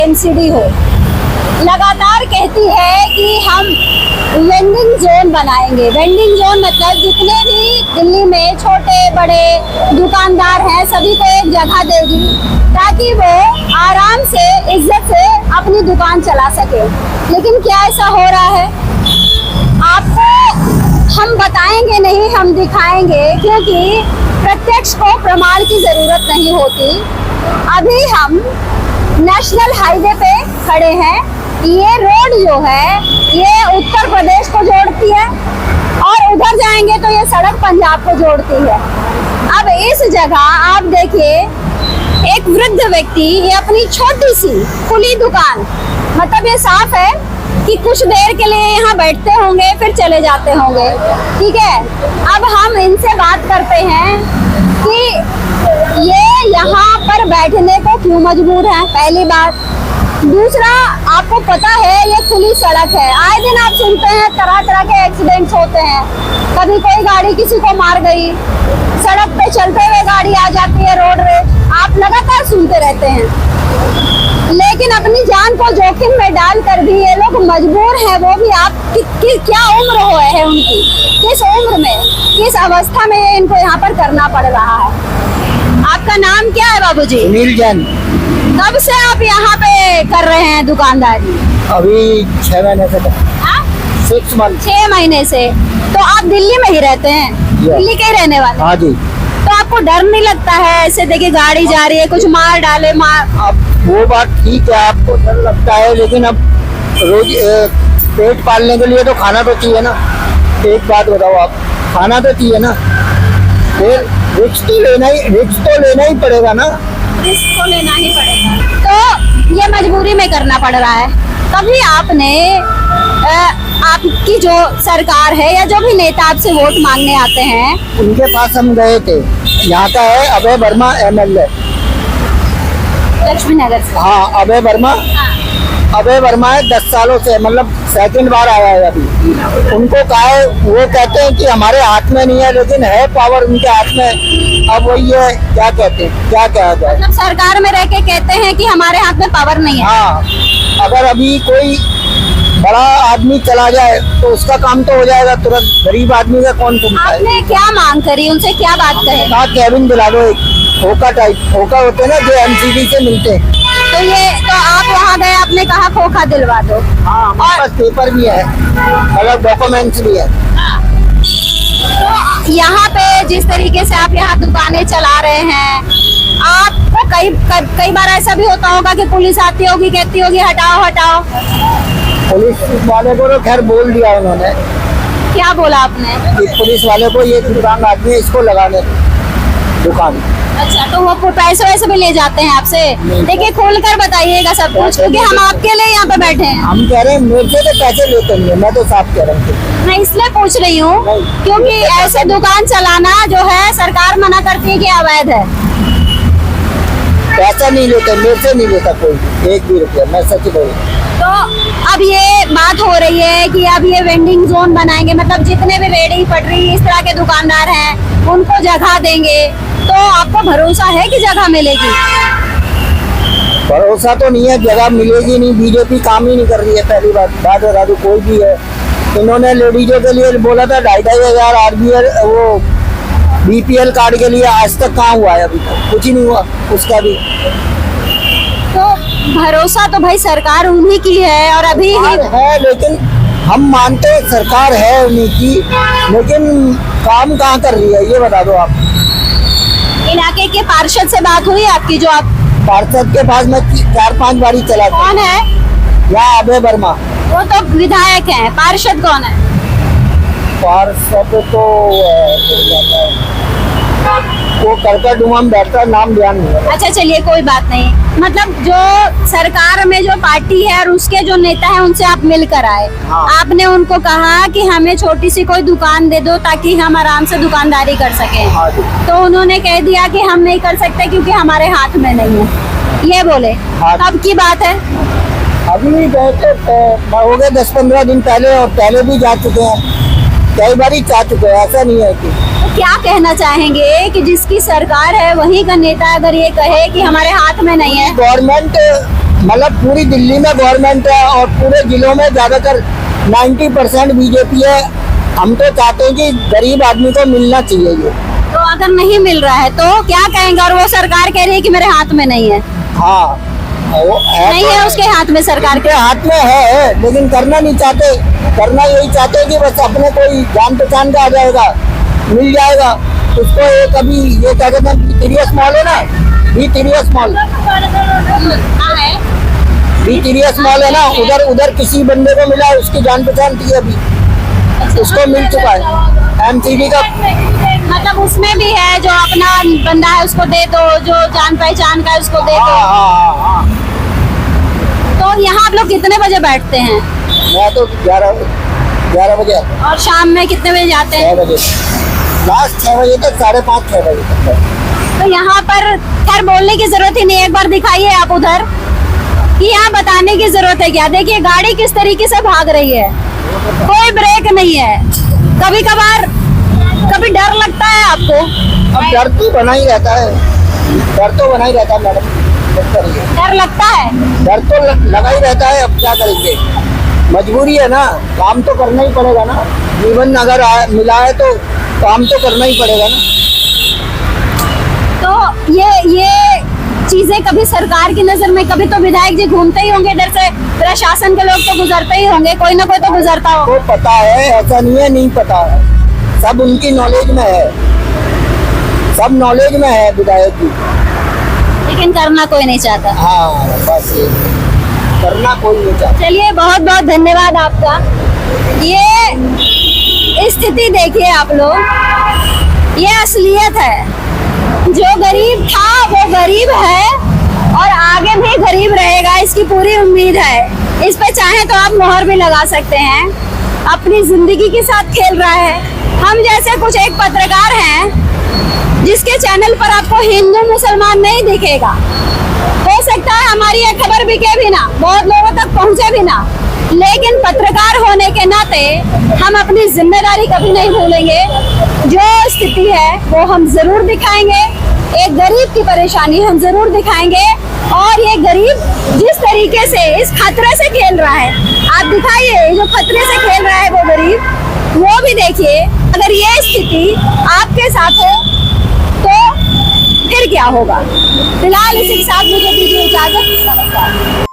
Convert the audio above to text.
MCD हो, लगातार कहती है कि हम वेंडिंग जोन बनाएंगे। वेंडिंग जोन मतलब जितने भी दिल्ली में छोटे बड़े दुकानदार हैं सभी को एक जगह देगी ताकि वो आराम से इज्जत से अपनी दुकान चला सके। लेकिन क्या ऐसा हो रहा है? आपको हम बताएंगे नहीं, हम दिखाएंगे, क्योंकि प्रत्यक्ष को प्रमाण की जरूरत नहीं होती। अभी हम नेशनल हाईवे पे खड़े हैं। ये रोड जो है ये उत्तर प्रदेश को जोड़ती है और उधर जाएंगे तो ये सड़क पंजाब को जोड़ती है। अब इस जगह आप देखिए, एक वृद्ध व्यक्ति ये अपनी छोटी सी खुली दुकान, मतलब ये साफ है कि कुछ देर के लिए यहाँ बैठते होंगे फिर चले जाते होंगे, ठीक है। अब हम इनसे बात करते हैं कि ये यहाँ पर बैठने को क्यों मजबूर हैं, पहली बात। दूसरा, आपको पता है ये खुली सड़क है, आए दिन आप सुनते हैं तरह तरह के एक्सीडेंट्स होते हैं। कभी कोई गाड़ी किसी को मार गई, सड़क पे चलते हुए गाड़ी आ जाती है, रोड रेज, आप लगातार सुनते रहते हैं। लेकिन अपनी जान को जोखिम में डालकर भी ये लोग मजबूर हैं, वो भी आप क्या उम्र हुए है उनकी, किस उम्र में, किस अवस्था में ये इनको यहाँ पर करना पड़ रहा है। आपका नाम क्या है बाबूजी? सुनील जैन। कब से आप यहाँ पे कर रहे हैं दुकानदारी? अभी 6 महीने से। 6 मंथ। 6 महीने से। तो आप दिल्ली में ही रहते हैं? दिल्ली के ही रहने वाले? हाँ जी। तो आपको डर नहीं लगता है ऐसे देखिए गाड़ी जा रही है, कुछ मार डाले? अब वो बात ठीक है, आपको डर लगता है, लेकिन अब रोज पेट पालने के लिए तो खाना तो चाहिए ना। एक बात बताओ, आप खाना तो चाहिए ना, फिर रिस्क तो लेना ही पड़ेगा ना। रिस्क तो लेना ही पड़ेगा, तो ये मजबूरी में करना पड़ रहा है। कभी आपने आपकी जो सरकार है या जो भी नेता आपसे वोट मांगने आते हैं उनके पास हम गए थे, यहाँ का है अभय वर्मा MLA लक्ष्मी नगर से? हाँ, अभय वर्मा। अभय वर्मा है 10 सालों से, मतलब सेकंड बार आया है अभी। उनको कहा है, वो कहते हैं कि हमारे हाथ में नहीं है, लेकिन है पावर उनके हाथ में। अब वही है, क्या कहते हैं, क्या कहा जाए। मतलब सरकार में रह के कहते हैं कि हमारे हाथ में पावर नहीं है। हाँ, अगर अभी कोई बड़ा आदमी चला जाए तो उसका काम तो हो जाएगा तुरंत, गरीब आदमी का कौन सुनता है। आपने क्या मांग करी उनसे, क्या बात कहे? हाँ, कैबिन दिला दो, एक होका टाइप, होका होते हैं ना जो MCD से मिलते हैं। तो आप वहाँ गए, आपने कहा खोखा दिलवा दो? हाँ, हमारे पास पेपर भी है, मतलब डॉक्यूमेंट्स भी है। तो यहाँ पे जिस तरीके से आप यहाँ दुकानें चला रहे हैं, आपको कई बार ऐसा भी होता होगा कि पुलिस आती होगी, कहती होगी हटाओ हटाओ? पुलिस वाले को तो खैर बोल दिया उन्होंने। क्या बोला आपने? पुलिस वाले को ये दुकान आदमी इसको लगाने दुकान। अच्छा, तो वो पैसे वैसे भी ले जाते हैं आपसे? देखिए, खोल कर बताइएगा सब कुछ, क्योंकि हम आपके लिए यहाँ पे बैठे हैं। हम कह रहे हैं मेरे से तो पैसे लेते नहीं है, मैं तो साफ कह रहा हूँ। मैं इसलिए पूछ रही हूँ क्योंकि ऐसे दुकान चलाना जो है सरकार मना करती है कि अवैध है। पैसा नहीं लेते, मेरे से नहीं लेता कोई 1 भी रुपया, मैं सच बोल। तो अब ये बात हो रही है कि अब ये वेंडिंग जोन बनाएंगे, मतलब जितने भी रेहड़ी पटरी इस तरह के दुकानदार हैं उनको जगह देंगे। तो आपको भरोसा है कि जगह मिलेगी? भरोसा तो नहीं है, जगह मिलेगी नहीं। बीजेपी काम ही नहीं कर रही है, पहली बात बता दो, कोई भी है। इन्होंने लेडीजों के लिए बोला था 2,500 RBL वो BPL कार्ड के लिए, आज तक कहाँ हुआ है? अभी तक कुछ ही नहीं हुआ उसका भी। तो भरोसा तो भाई सरकार उन्हीं की है और अभी ही है, लेकिन हम मानते हैं सरकार है उन्हीं की, लेकिन काम कहाँ कर रही है ये बता दो आप। इलाके के पार्षद से बात हुई आपकी? जो आप पार्षद के पास मैं 4-5 बारी चला। कौन है? यहाँ अभय वर्मा। वो तो विधायक हैं, पार्षद कौन है? पार्षद तो वो करका डुमा में बैठता, नाम ध्यान नहीं है। अच्छा चलिए, कोई बात नहीं। मतलब जो सरकार में जो पार्टी है और उसके जो नेता है उनसे आप मिलकर आए। हाँ। आपने उनको कहा कि हमें छोटी सी कोई दुकान दे दो ताकि हम आराम से दुकानदारी कर सकें। हाँ जी। तो उन्होंने कह दिया कि हम नहीं कर सकते क्योंकि हमारे हाथ में नहीं है, ये बोले। हाँ। अब की बात है? अभी गए थे, हो गए 10-15 दिन पहले, और पहले भी जा चुके हैं, कई बार ही जा चुके हैं, ऐसा नहीं है कि। तो क्या कहना चाहेंगे कि जिसकी सरकार है वही का नेता अगर ये कहे कि हमारे हाथ में नहीं है? गवर्नमेंट मतलब पूरी दिल्ली में गवर्नमेंट है और पूरे जिलों में ज्यादातर 90% बीजेपी है। हम तो चाहते हैं कि गरीब आदमी को मिलना चाहिए ये। तो अगर नहीं मिल रहा है तो क्या कहेंगे? और वो सरकार कह रही है कि मेरे हाथ में नहीं है। हाँ वो नहीं है उसके हाथ में, सरकार के हाथ में है, लेकिन करना नहीं चाहते। करना यही चाहते हैं कि बस अपने कोई जान पहचान का आ जाएगा, मिल जाएगा उसको। एक अभी ये क्या कहते हैं, टीरियस मॉल है ना, टीरियस मॉल, टीरियस मॉल है ना, उधर किसी बंदे को मिला, उसकी जान पहचान थी अभी, उसको मिल चुका है एमसीडी का। मतलब उसमें भी है जो अपना बंदा है उसको दे दो, जो जान पहचान का है उसको दे दो। हाँ। तो यहाँ आप लोग कितने बजे बैठते हैं? मैं तो 11 बजे। और शाम में कितने बजे जाते हैं? 6 बजे, लास्ट 6 बजे तक, 5:30 6 बजे तक। तो यहाँ पर खैर बोलने की जरूरत ही नहीं, एक बार दिखाइए आप उधर कि यहाँ बताने की जरूरत है क्या। देखिए गाड़ी किस तरीके से भाग रही है, कोई ब्रेक नहीं है। कभी कभार कभी डर लगता है आपको? अब डर तो बना ही रहता है, डर तो बना ही रहता है मैडम। डर लगता है, डर तो लगा ही रहता है। अब क्या करेंगे, मजबूरी है ना, काम तो करना ही पड़ेगा ना। जीवन अगर मिला है तो काम तो करना ही पड़ेगा ना। तो ये चीजें कभी सरकार की नजर में, कभी तो विधायक जी घूमते ही होंगे इधर से, प्रशासन के लोग तो गुजरते ही होंगे, कोई ना कोई तो गुजरता हो। तो पता है, ऐसा नहीं है नहीं पता है, सब उनकी नॉलेज में है, सब नॉलेज में है विधायक जी, लेकिन करना कोई नहीं चाहता। हाँ बस ये करना कोई नहीं चाहता। चलिए बहुत बहुत धन्यवाद आपका। ये स्थिति देखिए आप लोग, ये असलियत है। जो गरीब था वो गरीब है और आगे भी गरीब रहेगा, इसकी पूरी उम्मीद है। इस पे चाहे तो आप मोहर भी लगा सकते हैं। अपनी जिंदगी के साथ खेल रहा है। हम जैसे कुछ एक पत्रकार हैं जिसके चैनल पर आपको हिंदू मुसलमान नहीं दिखेगा, हो सकता है हमारी ये खबर बिके भी ना, बहुत लोगों तक पहुंचे भी ना, लेकिन पत्रकार होने के नाते हम अपनी जिम्मेदारी कभी नहीं भूलेंगे। जो स्थिति है वो हम जरूर दिखाएंगे, एक गरीब की परेशानी हम जरूर दिखाएंगे। और ये गरीब जिस तरीके से इस खतरे से खेल रहा है, आप दिखाइए, जो खतरे से खेल रहा है वो गरीब, वो भी देखिए। अगर ये स्थिति आपके साथ हो तो फिर क्या होगा? फिलहाल इसी के साथ मुझे दीजिए इजाजत। नमस्कार।